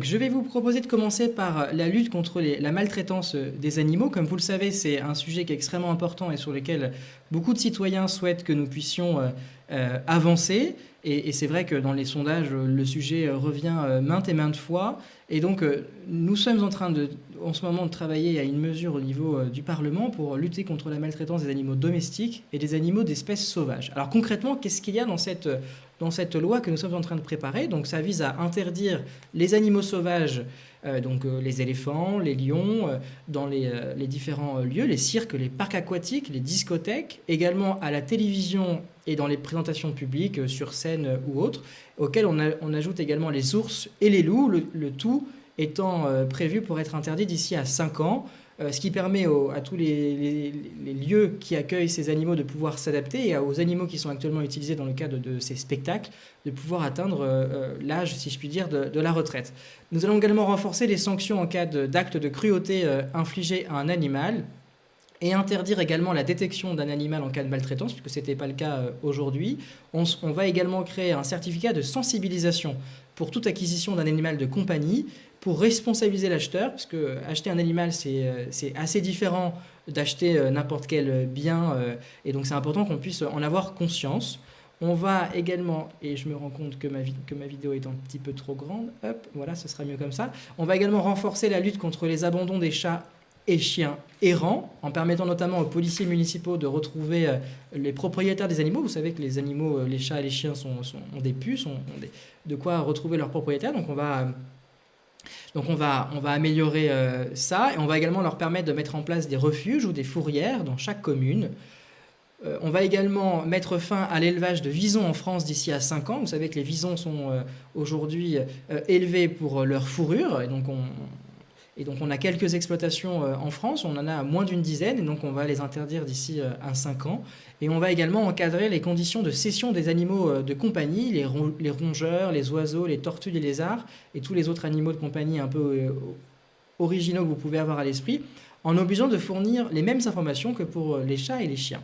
Je vais vous proposer de commencer par la lutte contre la maltraitance des animaux. Comme vous le savez, c'est un sujet qui est extrêmement important et sur lequel beaucoup de citoyens souhaitent que nous puissions avancer. Et c'est vrai que dans les sondages, le sujet revient maintes et maintes fois. Et donc, nous sommes en train en ce moment de travailler à une mesure au niveau du Parlement pour lutter contre la maltraitance des animaux domestiques et des animaux d'espèces sauvages. Alors concrètement, qu'est-ce qu'il y a dans cette loi que nous sommes en train de préparer? Donc ça vise à interdire les animaux sauvages, les éléphants, les lions, dans les différents lieux, les cirques, les parcs aquatiques, les discothèques, également à la télévision et dans les présentations publiques sur scène ou autres, auxquelles on ajoute également les ours et les loups, le tout étant prévu pour être interdit d'ici à 5 ans. Ce qui permet à tous les lieux qui accueillent ces animaux de pouvoir s'adapter et aux animaux qui sont actuellement utilisés dans le cadre de ces spectacles de pouvoir atteindre l'âge, si je puis dire, de la retraite. Nous allons également renforcer les sanctions en cas d'acte de cruauté infligé à un animal et interdire également la détection d'un animal en cas de maltraitance, puisque ce n'était pas le cas aujourd'hui. On va également créer un certificat de sensibilisation pour toute acquisition d'un animal de compagnie, pour responsabiliser l'acheteur, parce que acheter un animal, c'est assez différent d'acheter n'importe quel bien, et donc c'est important qu'on puisse en avoir conscience. On va également, et je me rends compte que ma vidéo est un petit peu trop grande, hop, voilà, ce sera mieux comme ça. On va également renforcer la lutte contre les abandons des chats et chiens errants, en permettant notamment aux policiers municipaux de retrouver les propriétaires des animaux. Vous savez que les animaux, les chats et les chiens ont des puces, de quoi retrouver leurs propriétaires. Donc on va améliorer ça, et on va également leur permettre de mettre en place des refuges ou des fourrières dans chaque commune. On va également mettre fin à l'élevage de visons en France d'ici à 5 ans. Vous savez que les visons sont aujourd'hui élevés pour leur fourrure, et donc on a quelques exploitations en France, on en a moins d'une dizaine, et donc on va les interdire d'ici à 5 ans. Et on va également encadrer les conditions de cession des animaux de compagnie, les rongeurs, les oiseaux, les tortues, les lézards, et tous les autres animaux de compagnie un peu originaux que vous pouvez avoir à l'esprit, en obligeant de fournir les mêmes informations que pour les chats et les chiens.